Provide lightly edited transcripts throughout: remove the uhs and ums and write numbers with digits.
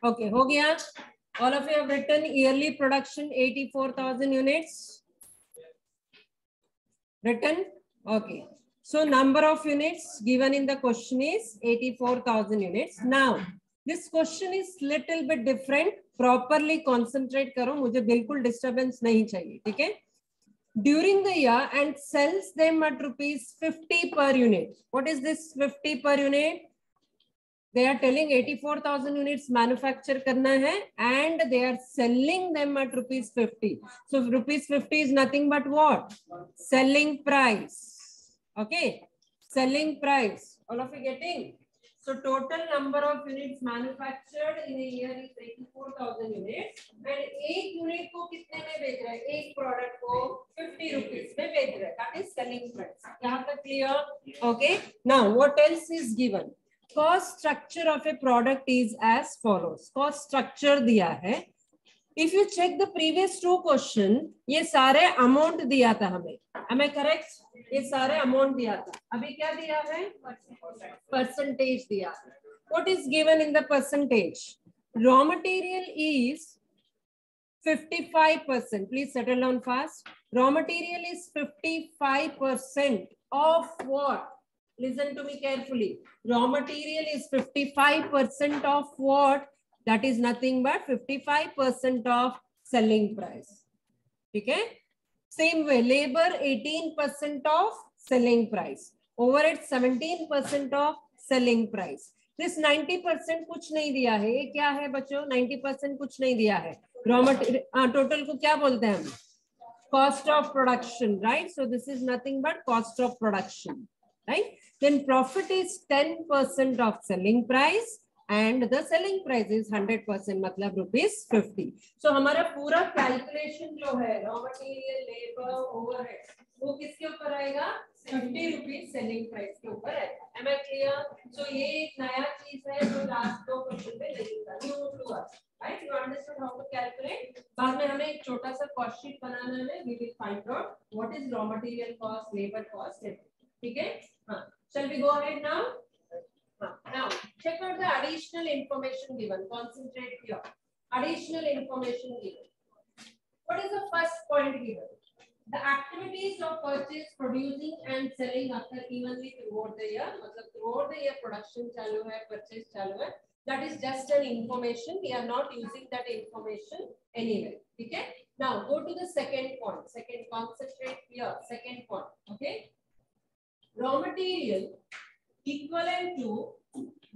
Okay हो गया. All of you have written yearly production 84,000 units written. Okay, so number of units given in the question is 84,000 units. Now this question is little bit different. Properly concentrate करो, मुझे बिल्कुल disturbance नहीं चाहिए, ठीक है? During the year and sells them at rupees 50 per unit. What is this 50 per unit? They are telling 84,000 units manufacture करना है and they are selling them at rupees 50. So rupees 50 is nothing but what? Selling price. Okay, selling price. All of you getting? So total number of units manufactured in a year is 84,000 units and एक unit को कितने में बेच रहा है? एक product को 50 rupees में बेच रहा है. That is selling price. यहाँ तक clear? Okay. Now what else is given? Cost structure of a product is as follows. Cost structure दिया है. If you check the previous two question, ये सारे amount दिया था हमें. Am I correct? ये सारे amount दिया था. अभी क्या दिया है? Percentage दिया है. What is given in the percentage? Raw material is 55%. Please settle down fast. Raw material is 55% of what? Listen to me carefully. Raw material is 55% of what? That is nothing but 55% of selling price. Okay? Same way, labor 18% of selling price. Overhead 17% of selling price. This 90% कुछ नहीं दिया है. ये क्या है बच्चों? 90% कुछ नहीं दिया है. Raw material total को क्या बोलते हैं हम? Cost of production, right? So this is nothing but cost of production. Right? Then profit is 10% of selling price and the selling price is 100%, मतलब rupees 50. So हमारा पूरा calculation जो है raw material, labor, overhead, वो किसके ऊपर आएगा? 50 rupees selling price के ऊपर आएगा. Am I clear? So ये एक नया चीज है जो last दो क्वेश्चन में नहीं था. New to us. Right? You understood how to calculate? बाद में हमें एक छोटा सा cost sheet बनाना है. We will find out what is raw material cost, labor cost, ठीक है? हाँ. Shall we go ahead now? Now, check out the additional information given. Concentrate here. Additional information given. What is the first point given? The activities of purchase, producing, and selling occur evenly throughout the year. मतलब throughout the year production चालू है, purchase चालू है. That is just an information. We are not using that information anyway. Okay. Now go to the second point. Second, concentrate here. Second point. Okay. Raw material equivalent to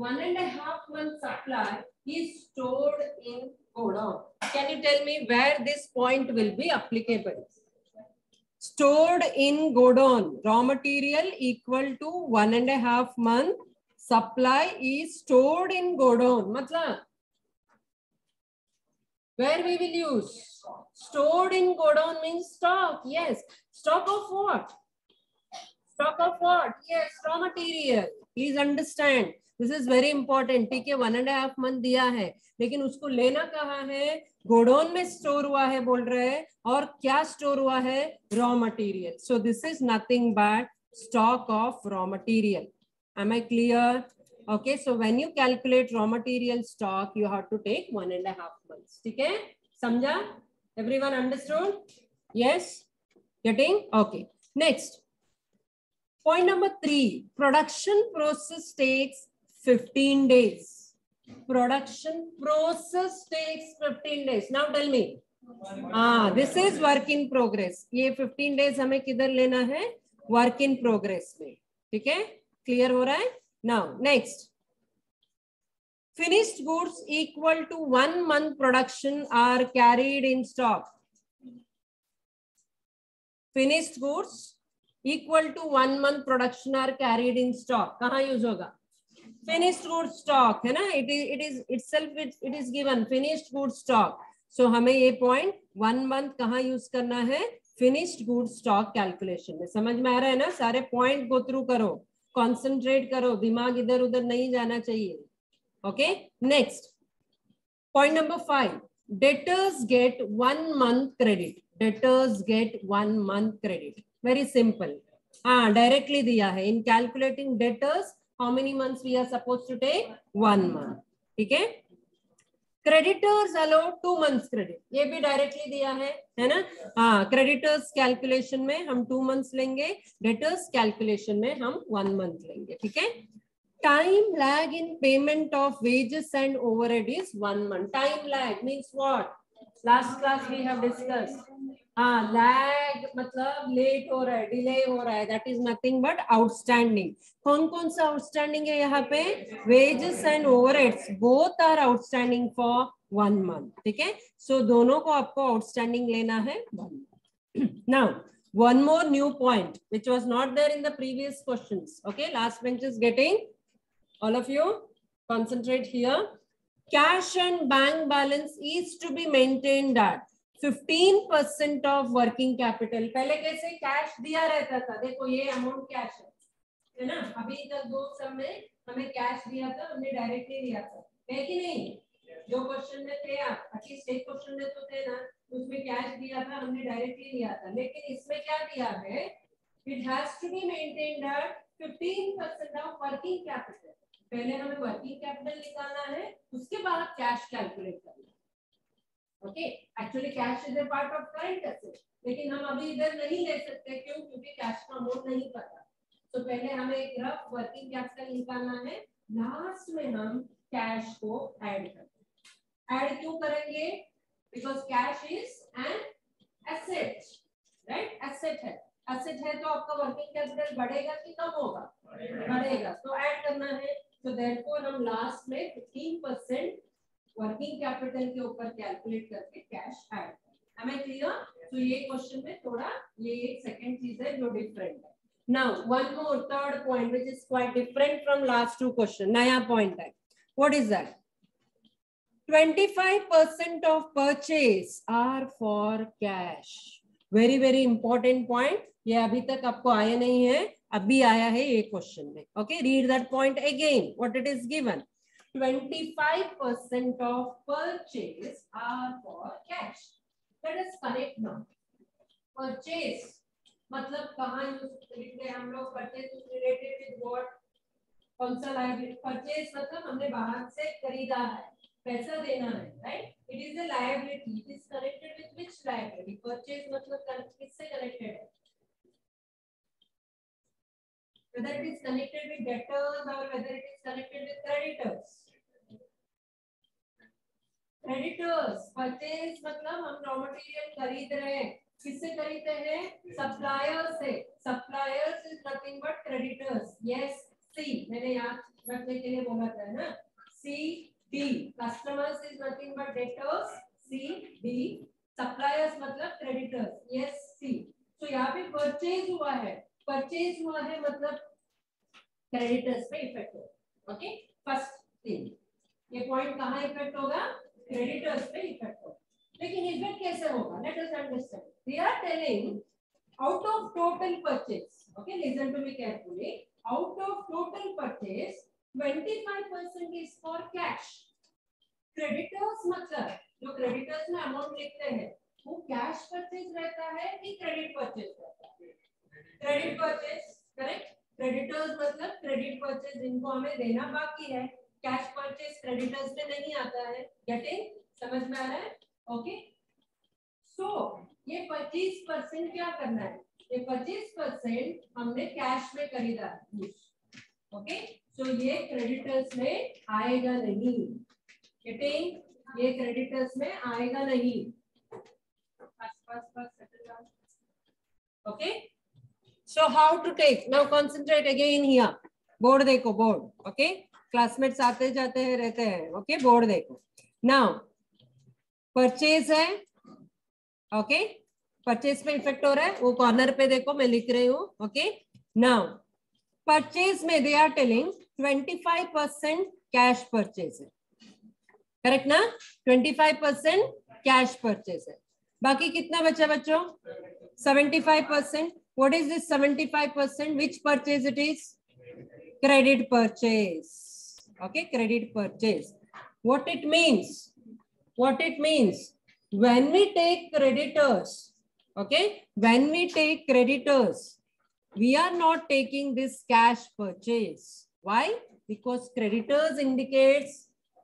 1.5 months supply is stored in godown. Can you tell me where this point will be applicable? Stored in godown. Raw material equal to 1.5 month supply is stored in godown. मतलब where we will use? Stored in godown means stock. Yes. Stock of what? Stock of what? Yes, raw material. Please understand. This is very important. ठीक है, 1.5 month दिया है, लेकिन उसको लेना कहाँ है? गोडाउन में स्टोर हुआ है बोल रहे हैं. और क्या स्टोर हुआ है? Raw material. So this is nothing but stock of raw material. Am I clear? Okay. So when you calculate raw material stock, you have to take 1.5 months. ठीक है? समझा? Everyone understood? Yes. Getting? Okay. Next. Point number 3, production process takes 15 days. Production process takes 15 days. Now tell me. This is work in progress. ये 15 days हमें किधर लेना है? Work in progress में. ठीक है? Clear हो रहा है? Now next. Finished goods equal to 1 month production are carried in stock. Finished goods equal to 1 month production are carried in stock. कहाँ use होगा? Finished goods stock है ना? It is given finished goods stock. So हमें ये point 1 month कहाँ use करना है? Finished goods stock calculation में. समझ में आ रहा है ना? सारे point go through करो, concentrate करो, दिमाग इधर उधर नहीं जाना चाहिए. Okay. Next. Point number 5. Debtors get 1 month credit. Debtors get 1 month credit. Very simple. Directly दिया है. In calculating debtors, how many months we are supposed to take? 1 month. ठीक है? क्रेडिटर्स अलो 2 months क्रेडिट, ये भी directly दिया है ना। हाँ, क्रेडिटर्स कैलकुलेशन में हम 2 months लेंगे, डेटर्स कैलकुलेशन में हम 1 month लेंगे, ठीक है। Time lag in payment of wages and overhead is 1 month. Time lag means what, last class we have discussed. हाँ, लैग मतलब लेट हो रहा है, डिले हो रहा है, that is nothing but outstanding. कौन कौन सा आउटस्टैंडिंग है यहाँ पे, wages and overheads both are outstanding for 1 month, ठीक है। सो दोनों को आपको आउटस्टैंडिंग लेना है 1 month. Now one more new point which was not there in the previous questions. Okay, last bench is getting, all of you concentrate here. Cash and bank balance is to be maintained at 15% of working capital. पहले कैसे cash दिया रहता था, देखो ये amount cash है ना, अभी तक दो सब में हमें कैश दिया था, हमने डायरेक्टली लिया था, है कि नहीं। जो क्वेश्चन में थे आप, एटलीस्ट एक क्वेश्चन में तो थे ना, उसमें कैश दिया था, हमने डायरेक्टली लिया था। लेकिन इसमें क्या दिया है, it has to be maintained at 15% of working capital. पहले हमें वर्किंग कैपिटल निकालना है, उसके बाद कैश कैलकुलेट करना है। Okay, actually cash is a part of current asset, लेकिन हम अभी इधर नहीं ले सकते, क्यों, क्योंकि कैश का अमाउंट नहीं पता। तो पहले हमें एक रफ वर्किंग कैपिटल निकालना है, लास्ट में हम कैश को ऐड करते हैं। ऐड क्यों करेंगे, because cash is an asset, right, asset है। एसेट है तो आपका वर्किंग कैपिटल बढ़ेगा कि कम होगा, बढ़ेगा, तो ऐड करना है। तो देयरफॉर हम लास्ट में 15% वर्किंग कैपिटल के ऊपर कैलकुलेट करके कैश ऐड करें। हमें क्लियर। तो ये क्वेश्चन में थोड़ा ये एक सेकंड चीज है जो डिफरेंट है। Now one more third point which is quite different from last two question, नया पॉइंट है। What is that, 25% of purchase are for cash. Very very important point. ये अभी तक आपको आया नहीं है, अभी आया है ये क्वेश्चन में. Okay, read that point again. What it is given? 25% of purchase are for cash. Let us connect now. Purchase मतलब कहाँ लिख रहे हम लोग, purchase is related with what? कौन सा liability? Purchase मतलब हमने बाहर से खरीदा है, पैसा देना है, right? It is a liability. It is connected with which liability? Purchase मतलब किससे connected है? Whether it is connected with debtors or whether it is connected with creditors. Creditors. Purchase मतलब हम raw material खरीद रहे हैं, किससे खरीदते हैं? Suppliers से. Suppliers is nothing but creditors. Yes, C. मैंने याद रखने के लिए बोला था ना. C. D. Customers is nothing but debtors. C. D. Suppliers मतलब creditors. Yes, C. So यहाँ पे purchase हुआ है. Purchase हुआ है मतलब creditors पे इफेक्ट होगा. Okay? First thing. ये पॉइंट कहाँ इफेक्ट होगा? Creditors पे इफेक्ट होगा. लेकिन इफेक्ट कैसे होगा? Let us understand. They are telling out of total purchase. Okay, listen to me carefully. Out of total purchase, 25% is for cash. Creditors मतलब जो creditors में अमाउंट लिखते हैं वो कैश परचेज रहता है कि क्रेडिट परचेज रहता है? Credit purchase, correct. क्रेडिटर्स मतलब क्रेडिट परचेज जिनको हमें देना बाकी है. कैश परचेज क्रेडिटर्स में नहीं आता है. गेटिंग, समझ में आ रहा है? ओके. सो ये 25% क्या करना है? ये 25% हमने कैश में खरीदा. ओके, सो ये क्रेडिटर्स में आएगा नहीं. गेटिंग, ये क्रेडिटर्स में आएगा नहीं. Okay, so how to take now, concentrate again here. Board देखो, बोर्ड. ओके, क्लासमेट्स आते जाते हैं रहते हैं. ओके, बोर्ड देखो. नाउ परचेज है. ओके, परचेज पे इफेक्ट हो रहा है, वो कॉर्नर पे देखो मैं लिख रही हूँ. ओके, नाउ परचेज में they are telling 25% cash purchase है. करेक्ट ना? 25% कैश परचेज है. बाकी कितना बचा बच्चों? 75%. What is this 75%? Which purchase it is? Credit purchase. Okay, credit purchase. What it means? What it means? When we take creditors, okay, when we take creditors, we are not taking this cash purchase. Why? Because creditors indicates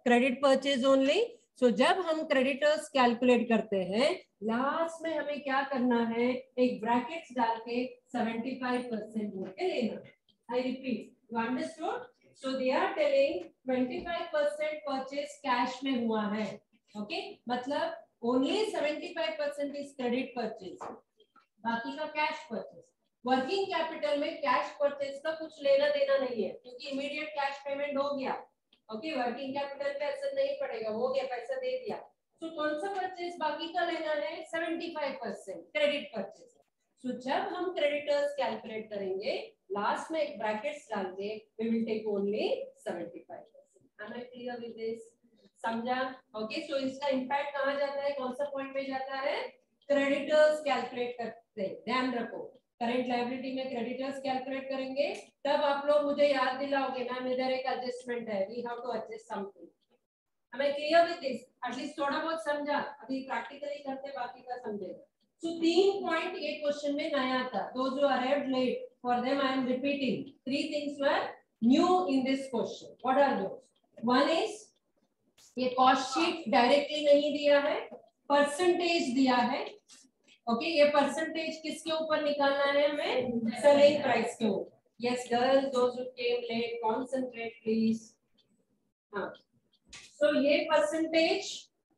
credit purchase only. सो जब हम creditors calculate करते हैं, last में हमें क्या करना है, एक ब्रैकेट्स डाल के 75% बोल के लेना। I repeat, you understood? So they are telling 25% purchase cash में हुआ है, ओके, मतलब ओनली 75% इज क्रेडिट परचेज, बाकी का कैश परचेज। वर्किंग कैपिटल में कैश परचेज का कुछ लेना देना नहीं है, क्योंकि इमीडिएट कैश पेमेंट हो गया, ओके, वर्किंग कैपिटल पे असर नहीं पड़ेगा, हो गया, पैसा दे दिया। तो कौन सा परचेज बाकी का लेना है, 75% क्रेडिट परचेज। सो जब हम क्रेडिटर्स कैलकुलेट करेंगे, लास्ट में एक ब्रैकेट्स डाल के we will take only 75%। Am I clear with this? समझा? ओके, सो इसका इंपैक्ट कहां जाता है, कौन सा पॉइंट में जाता है, क्रेडिटर्स कैलकुलेट करते हैं। ध्यान रखो, करंट लायबिलिटी में क्रेडिटर्स कैलकुलेट करेंगे, तब आप लोग मुझे याद दिलाओगे मैम इधर एक एडजस्टमेंट है, we have to adjust something. हमें क्लियर विद दिस? एटलीस्ट थोड़ा बहुत समझा, अभी प्रैक्टिकली करते बाकी का समझेगा। सो 3 पॉइंट ये क्वेश्चन में नया था, those who arrived late, for them I am repeating, 3 things were new in this question. What are those? One is, ये कॉस्ट शीट डायरेक्टली नहीं दिया है, परसेंटेज दिया है, ओके, ये परसेंटेज किसके ऊपर निकालना है हमें, सेलिंग प्राइस के ऊपर। Yes girls, those who came late, concentrate please. हाँ, सो ये परसेंटेज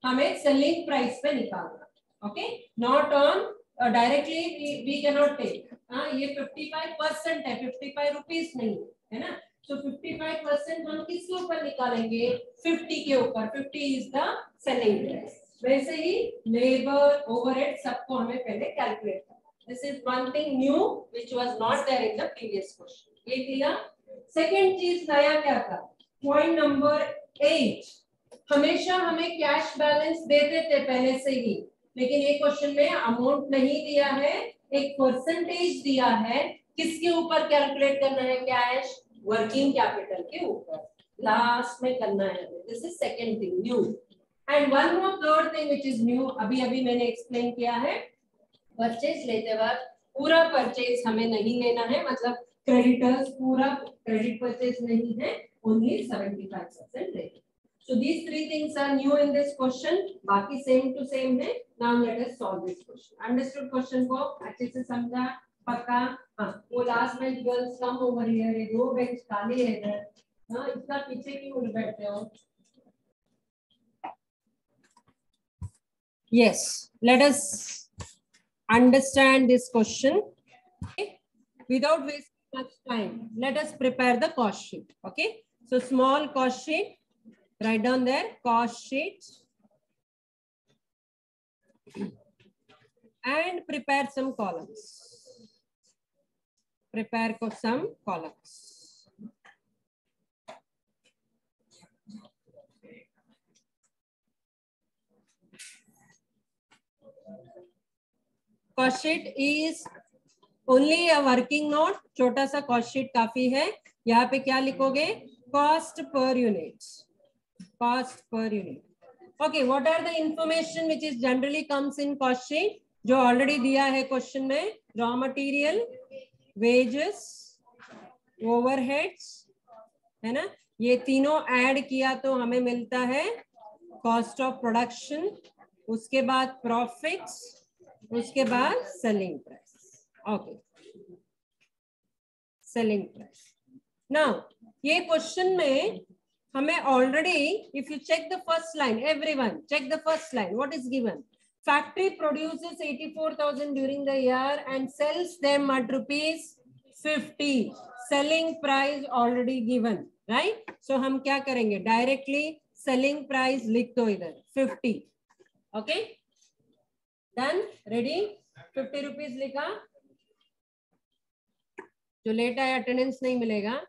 हमें सेलिंग प्राइस पे निकालना, okay, not on directly we can not take. हाँ, ये 55% है, 55 रुपीस नहीं है ना। सो 55% हम किसके ऊपर निकालेंगे, 50 के ऊपर, 50 इज द सेलिंग प्राइस। वैसे ही लेबर ओवरहेड सबको हमें पहले कैलकुलेट करना। This is one thing new which was not there in the previous question. ये क्लियर? सेकंड चीज नया क्या था, पॉइंट नंबर 8, हमेशा हमें कैश बैलेंस देते थे पहले से ही, लेकिन ये क्वेश्चन में अमाउंट नहीं दिया है, एक परसेंटेज दिया है। किसके ऊपर कैलकुलेट करना है कैश, वर्किंग कैपिटल के ऊपर, लास्ट में करना है। This is second thing new. And one more third thing which is new, अभी अभी मैंने एक्सप्लेन किया है, परचेज लेते वक्त पूरा परचेज हमें नहीं लेना है, मतलब क्रेडिटर्स पूरा क्रेडिट परचेज नहीं है, ओनली 75% लेना। So these 3 things are new in this question, बाकी सेम टू सेम है। Now let us solve this question. Understood question को अच्छे से समझा, पक्का? हाँ, वो last bench girls come over here है, 2 बेंच खाली है इधर। हाँ, इसका पीछे क्यों उठ बैठते हो? Yes, let us understand this question. Okay? Without wasting much time, let us prepare the cost sheet. Okay, so small cost sheet, write down there cost sheet and prepare some columns. Prepare some columns. Cost sheet is only a working note, छोटा सा cost sheet काफी है। यहाँ पे क्या लिखोगे, cost per unit, cost per unit. Okay, what are the information which is generally comes in cost sheet, जो already दिया है question में, raw material, wages, overheads, है ना, ये तीनों ऐड किया तो हमें मिलता है कॉस्ट ऑफ प्रोडक्शन, उसके बाद प्रॉफिट्स, उसके बाद selling price. Okay, selling price. Now ये क्वेश्चन में हमें already, if you check the first line, everyone check the first line, what is given, factory produces 84,000 during the year and sells them at ₹50, selling price already given, right? So हम क्या करेंगे, directly selling price लिख दो इधर 50। Okay, done, ready, 50 rupees लिखा, जो late आया attendance नहीं मिलेगा।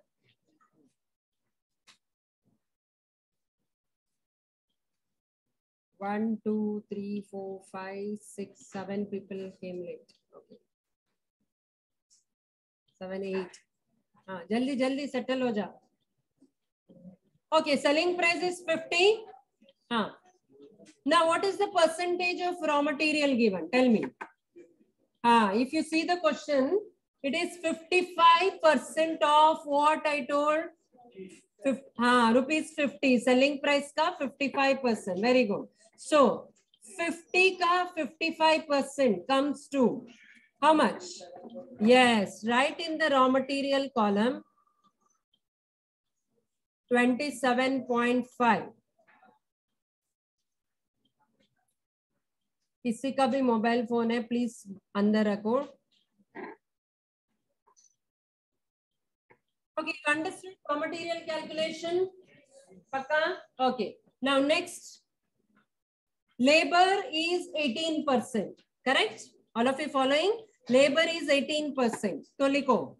One, 2, 3, 4, 5, 6, 7 people came late. Okay. 7, 8. हाँ, जल्दी जल्दी सेटल हो जा। Okay, selling price is 50. हाँ. Now, what is the percentage of raw material given? Tell me. हाँ, if you see the question, it is 55% of what I told. हाँ ₹50 selling price का 55%. Very good. सो 50 का 55% comes to how much? Yes, write in the raw material column 27.5. किसी का भी mobile phone है please अंदर रखो. Okay, you understood raw material calculation? Pakka? Okay. Now next, labor is 18%. Correct? All of you following? Labor is 18%. तो लिखो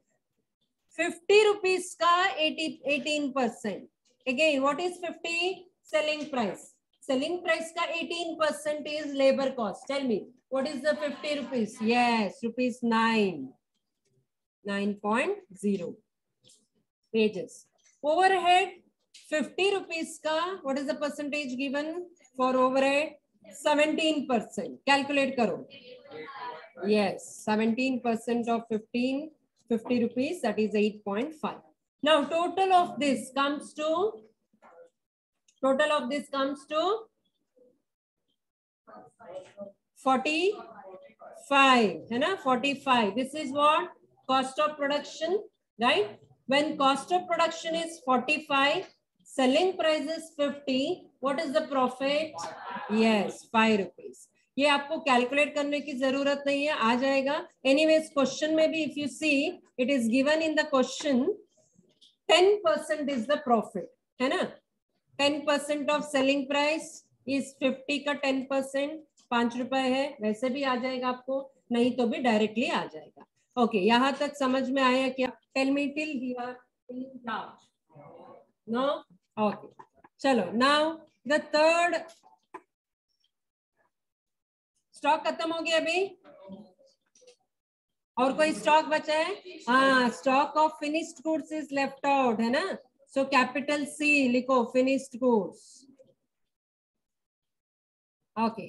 50 rupees का 18%. Again, what is 50? Selling price. Selling price का 18% is labor cost. Tell me, what is the 50 rupees? Yes, rupees 9. 9.0. Wages. Overhead 50 rupees ka, what is the percentage given for overhead? 17%. Calculate karo. Yes, 17% of 50 rupees, that is 8.5. Now total of this comes to 45 है ना. 45. This is what cost of production, right? When cost of production is 45, selling price is 50, what is the profit? Yes, 5 rupees. ये आपको calculate करने की जरूरत नहीं है, आ जाएगा. एनीवेज क्वेश्चन में भी if you see it is given in the question 10% is the profit, है ना. 10% ऑफ सेलिंग प्राइस इज 50 का 10%, 5 रुपए है. वैसे भी आ जाएगा आपको, नहीं तो भी डायरेक्टली आ जाएगा. ओके, यहां तक समझ में आया क्या? Tell me till here in doubt. No? Okay, चलो. Now the third. स्टॉक खत्म हो गया अभी, और कोई स्टॉक बचा है? हाँ, stock of finished goods is left out, है ना. सो कैपिटल सी लिखो, finished goods. Okay,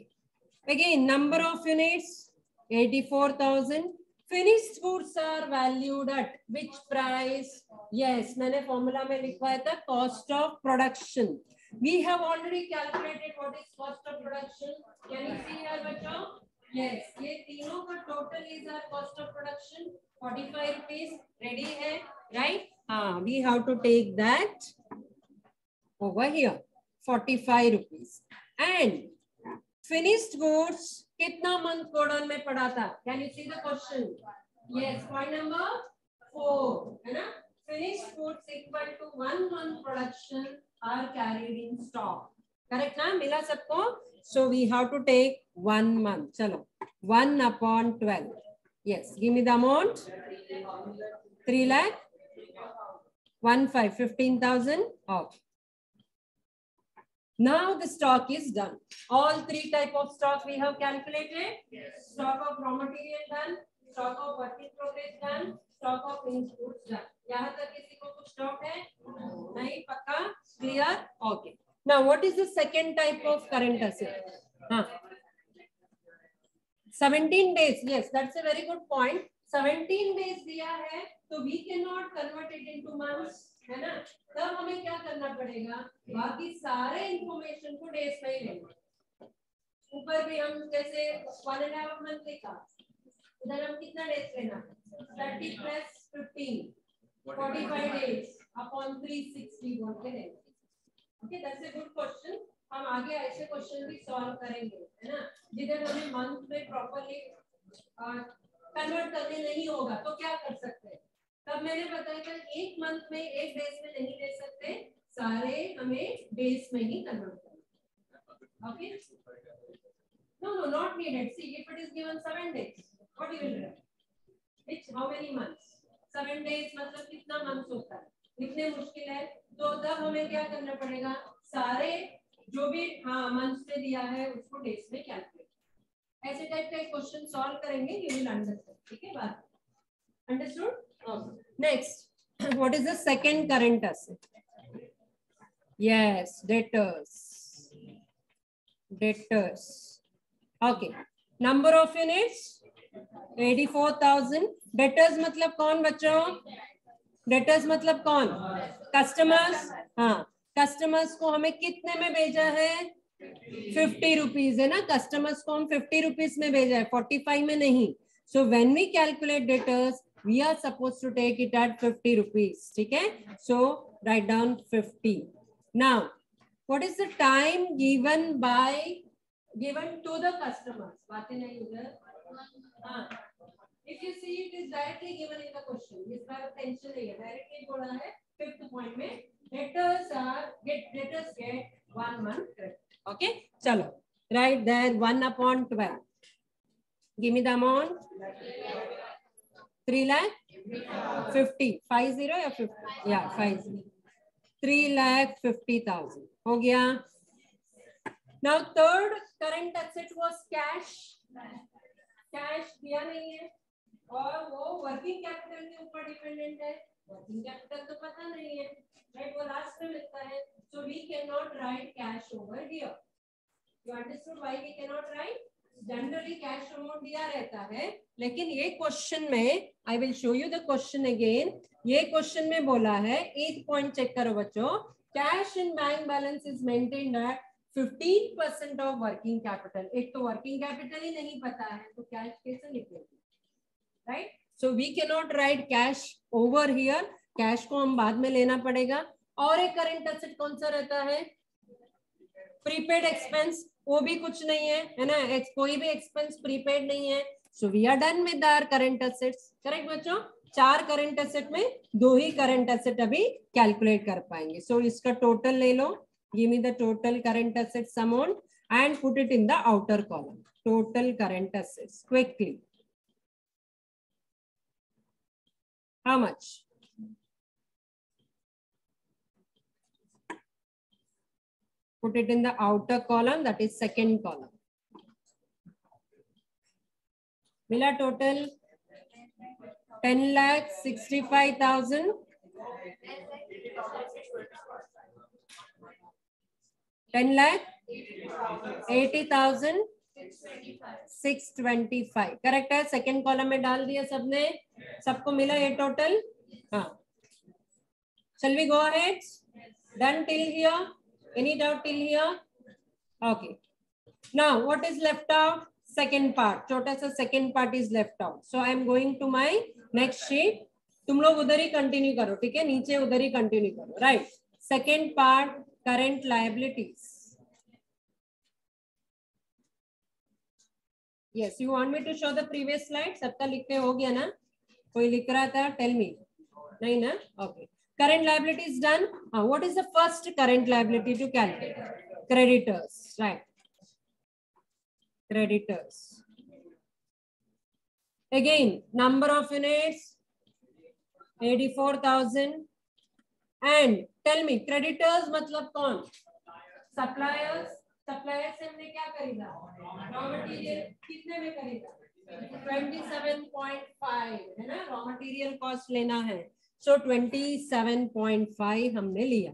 again number of units 84,000. Finished goods are valued at which price? Yes, मैंने फॉर्मूला में लिखवाया था cost of production. We have already calculated what is cost of production. Can you see here बच्चों? Yes, ये तीनों का total is our cost of production 45 rupees. Ready है, right? हाँ, we have to take that over here 45 rupees. And finished goods कितना month codon में पड़ा था? Can you see the question? Yes, point number 4 है ना. Finished goods equal to 1 month production are carried in stock. Correct ना? मिला सबको? So we have to take 1 month. चलो, 1 upon 12. Yes, give me the amount. 3 lakh 15,000. Okay. Now the stock is done. All 3 type of stock we have calculated. Yes. Stock of raw material done. Stock of work in progress done. Stock of finished goods done. यहाँ तक किसी को कुछ doubt है? नहीं? पक्का? Clear? Okay. Now what is the second type of current asset? हाँ, 17 days. Yes, that's a very good point. 17 days दिया है, तो we cannot convert it into months, है ना. तब हमें क्या करना पड़ेगा? बाकी सारे इंफॉर्मेशन को डेज में ही लेंगे. ऊपर भी हम जैसे 1.5 मंथ लिखा, उधर हम कितना डेज लेना? 30 plus 15, 45 days upon 360 बोल के देंगे. Okay, that's a good question. हम आगे ऐसे क्वेश्चन भी सॉल्व करेंगे, है ना, जिधर हमें मंथ में प्रॉपर्ली कन्वर्ट करने नहीं होगा तो क्या कर सकते हैं. तब मैंने बताया था एक मंथ में एक डेज में नहीं ले सकते, सारे हमें डेज में ही कन्वर्ट करना. Okay, no, not needed. See, if it is given 7 days, what you will write? Which, how many months? 7 days मतलब कितना मंथ होता है? लिखने मुश्किल है, तो तब हमें क्या करना पड़ेगा? सारे जो भी हाँ मंथ में दिया है उसको डेज में कैलकुलेट. ऐसे टाइप का क्वेश्चन सॉल्व करेंगे, यू विल अंडरस्टैंड. ठीक है बात? Understood? Next, what is the second current asset? Yes, debtors. Debtors. Okay, number of units 84,000. Debtors मतलब कौन बच्चों? डेटर्स मतलब कौन? कस्टमर्स। हाँ, कस्टमर्स को हमें कितने में भेजा है? 50 रुपीज है ना, कस्टमर्स को हम 50 रुपीज में भेजा है, 45 में नहीं। So when we calculate debtors we are suppose to take it at 50 rupees, ठीक है। So write down 50। Now what is the time given to the customers? बातें नहीं उधर। हाँ, if you see it is directly given in the question, इस बार tension नहीं है, directly बोला है 5th पॉइंट में, debtors get 1 month credit. Okay, चलो write there 1/12. Give me the amount. 3,50,000 50 या 50 या 50 3,50,000 हो गया। Now third current asset was cash. Cash दिया नहीं है और वो वर्किंग कैपिटल के ऊपर डिपेंडेंट है, वर्किंग कैपिटल तो पता नहीं है, राइट, वो लास्ट में मिलता है। So we can not write cash over here. You understood why we can not write? Generally cash amount दिया रहता है, लेकिन ये क्वेश्चन में I will show you the question again. ये क्वेश्चन में बोला है, 8th पॉइंट चेक करो बच्चों, cash in bank balance is maintained at 15% of working capital. एक तो वर्किंग कैपिटल ही नहीं पता है तो कैश कैसे लिखेंगे, right? So we can not write cash over here, cash को हम बाद में लेना पड़ेगा। और एक करंट एसेट कौन सा रहता है? प्रीपेड एक्सपेंस, वो भी कुछ नहीं है ना, कोई भी एक्सपेंस प्रीपेड नहीं है। So we are done with our current assets. Correct बच्चों? 4 करंट एसेट में 2 ही करंट एसेट अभी कैलकुलेट कर पाएंगे। सो इसका टोटल ले लो, give me the total current assets amount and put it in the outer column. Total current assets quickly. How much? Put it in the outer column, that is second column. Mila total 10,65,000. 10,80,625 correct है। Second column में डाल दिया सबने, सबको मिला ये total. हाँ, shall we go ahead? Done till here? Any doubt till here? Okay. Now what is left out? Second part, छोटा सा second part is left out. So I am going to my next sheet. तुम लोग उधर ही continue करो, ठीक है, नीचे उधर ही कंटिन्यू करो, right. Second part, current liabilities. Yes, you want me to show the previous slide? सबका लिख के हो गया ना? कोई लिख रहा था? Tell me. नहीं ना? Okay. Current liability is done. What is the first current liability to calculate? Creditors, right? Creditors. Again, number of units 84,000. And tell me, creditors मतलब कौन? Suppliers. सप्लायर से हमने क्या खरीदा? Raw material. कितने में खरीदा? 27.5 है ना, रॉ मटेरियल कॉस्ट लेना है। सो 27.5 हमने लिया।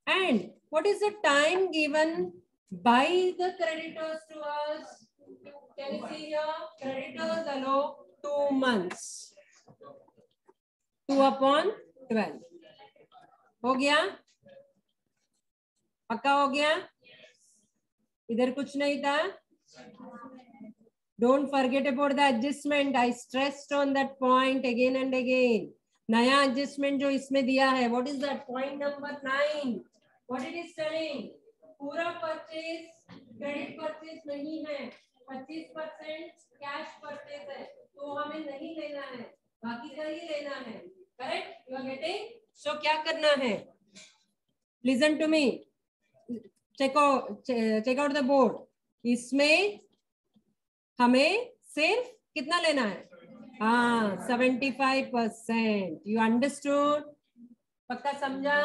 And what is the time given by the creditors to us? Can you see here? Creditors allow 2 months, 2/12 हो गया, पक्का हो गया? इधर कुछ नहीं था। Don't forget about the adjustment, I stressed on that point again and again. नया एडजस्टमेंट जो इसमें दिया है, what is that? Point number 9, what it is telling? पूरा परचेज क्रेडिट परचेज नहीं है, 25% कैश परचेज है, तो हमें नहीं लेना है, बाकी का ही लेना है। Correct? You are getting? So क्या करना है? Listen to me, check out the board. इसमें हमें सिर्फ कितना लेना है? हाँ, 75%। You understood? पक्का समझा?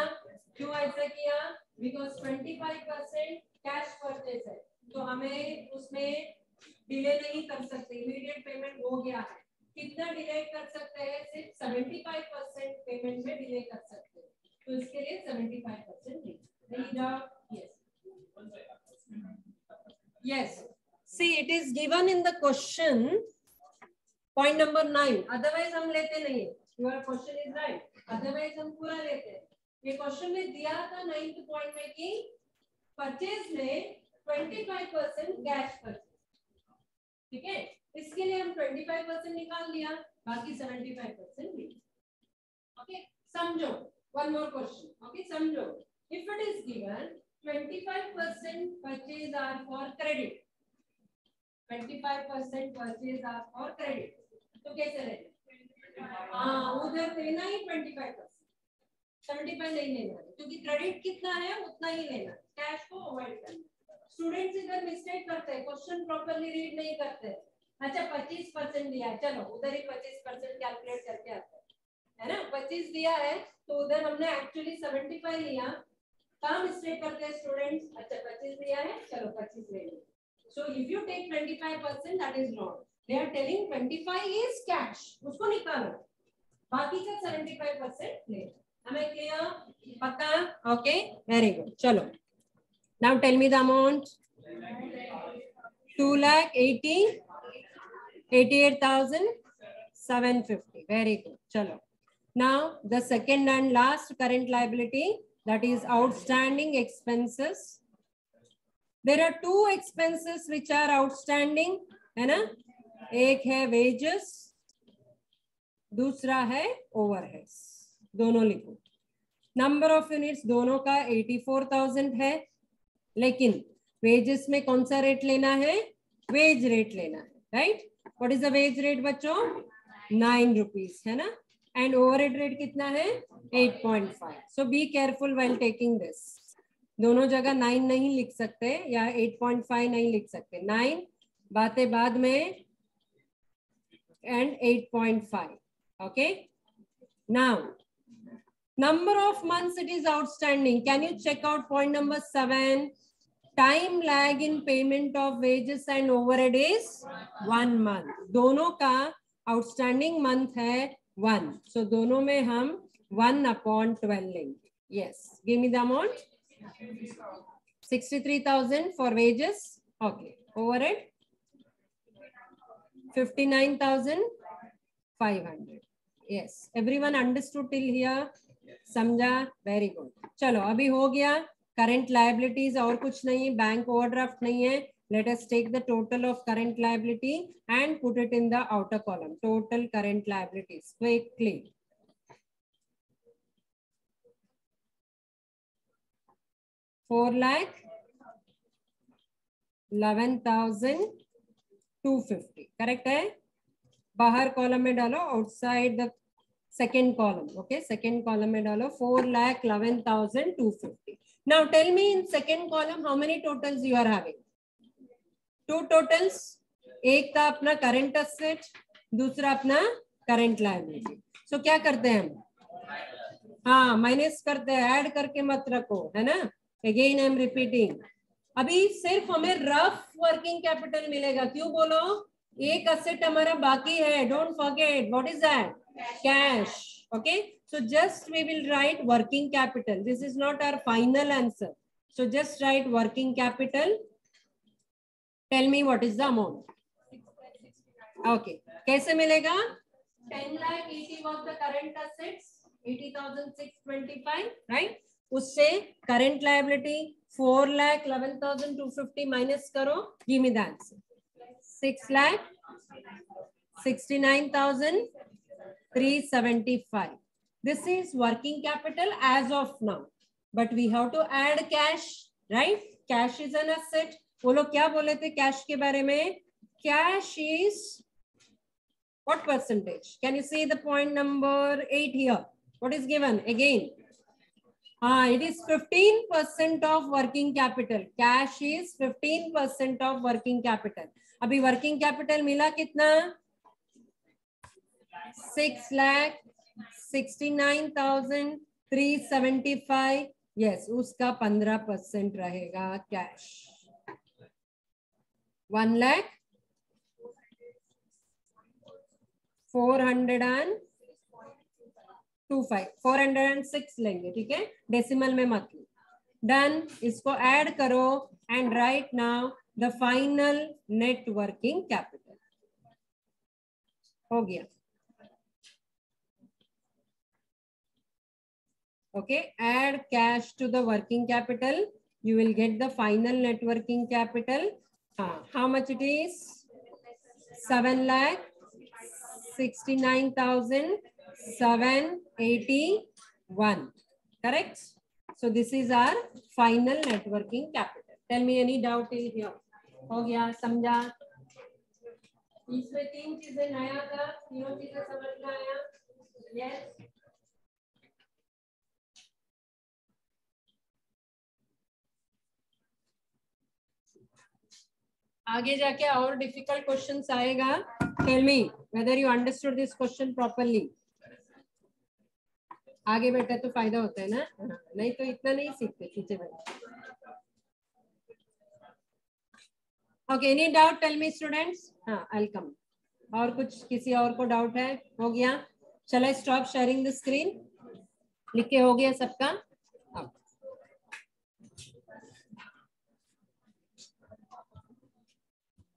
क्यों ऐसा किया? बिकॉज 25% कैश परचेज है, तो हमें उसमें डिले नहीं कर सकते, इमीडिएट पेमेंट हो गया है। कितना डिले कर सकते हैं? सिर्फ 75% पेमेंट में डिले कर सकते हैं, तो इसके लिए 75% yes. Yes. See, it is given in the question, point number 9. Otherwise, हम लेते नहीं है. Your question is right. Otherwise हम पूरा लेते हैं। ये क्वेश्चन में दिया था 9th पॉइंट में कि परचेज में 25% कैश परचेज, ठीक है, इसके लिए हम 25% निकाल लिया, बाकी 75% नहीं। ओके, समझो, वन मोर क्वेश्चन। ओके, समझो, if it is given 25% purchase are for credit, 25% purchase are for credit, तो कैसे लेना? हाँ, उधर देना ही 25%, 75 नहीं लेना, क्योंकि क्रेडिट कितना है उतना ही लेना, कैश को अवॉइड करना। स्टूडेंट्स इधर मिस्टेक करते हैं, क्वेश्चन प्रॉपर्ली रीड नहीं करते। अच्छा 25% दिया है, चलो उधर ही 25% कैलकुलेट करके आते हैं, है ना। 25 दिया है तो उधर हमने एक्चुअली 75 लिया। कहाँ मिस्टेक करते हैं स्टूडेंट्स? अच्छा 25 दिया है, चलो 25 ले लो। So if you take 25% that is wrong. They are telling 25 is cash, उसको निकालो, बाकी का 75% ले। हमें क्लियर? पक्का? Okay, very good. चलो now tell me the amount. 2,88,750। Very good. चलो now the second and last current liability, that is outstanding expenses. There are two expenses which are outstanding, है ना। एक है wages, दूसरा है overheads, दोनों लिखो। नंबर ऑफ यूनिट्स दोनों का 84,000 है, लेकिन वेजेस में कौन सा रेट लेना है? वेज रेट लेना है, right. What is the wage rate बच्चों? 9 रुपीज, है ना। एंड ओवरहेड रेट कितना है? 8.5। So be careful while taking this. दोनों जगह 9 नहीं लिख सकते या 8.5 नहीं लिख सकते। 9 बातें बाद में and 8.5। Okay, now number of months it is outstanding. Can you check out point number 7? Time lag in payment of wages and overhead is 1 month. दोनों का outstanding month है 1, so दोनों में हम 1/12 लेंगे। Yes, give me the amount. 63,000 for wages. Okay, overhead 59,500. Yes, everyone understood till here? समझा? Very good. चलो अभी हो गया। करंट लायबिलिटीज और कुछ नहीं, बैंक ओवरड्राफ्ट नहीं है। Let us take the total of current liability and put it in the outer column. Total current liabilities quickly. $4,11,250 correct है। बाहर कॉलम में डालो, outside the second column. Okay, second column में डालो 4,11,250. Now tell me in second column how many totals you are having? 2 totals. एक था अपना current asset, दूसरा अपना करंट लायबिलिटी। सो क्या करते हैं हम? हाँ, माइनस करते हैं, ऐड करके मत रखो, है ना। Again I am repeating. अभी सिर्फ हमें रफ वर्किंग कैपिटल मिलेगा। क्यों बोलो? एक असेट हमारा बाकी है। Don't forget, what is that? Cash. Okay, so just we will write working capital. This is not our final answer, so just write working capital. Tell me what is the amount. Okay, कैसे मिलेगा? 10,80,000 was the current assets, 80,625, right? उससे current liability 4,11,250 minus करो, give me the answer. 6,69,375. This is working capital as of now, but we have to add cash, right? Cash is an asset. वो लोग क्या बोले थे cash के बारे में? Cash is what percentage? Can you see the point number 8 here? What is given again? It is 15% of working capital. Cash is 15% of working capital. अभी working capital मिला कितना? 6,69,375. Yes, उसका 15% रहेगा कैश। 1,04,6 लेंगे, ठीक है, डेसिमल में मत लो। डन, इसको ऐड करो and right now the final net working capital. हो गया। Okay, add cash to the working capital. You will get the final net working capital. How much it is? 7,69,781. Correct? So this is our final net working capital. Tell me any doubt in here. हो गया? समझा? इसमें 3 चीजें नया था, तीनों चीजें समझ में आया? Yes. आगे जाके और डिफिकल्ट क्वेश्चंस आएगा. Tell me whether you understood this question properly. आगे बैठा तो फायदा होता है ना, नहीं तो इतना नहीं सीखते पीछे बैठे. Okay, any doubt? Tell me students. हाँ, आई विल कम. और कुछ किसी और को डाउट है? हो गया? Shall I stop sharing the screen? लिख के हो गया सबका?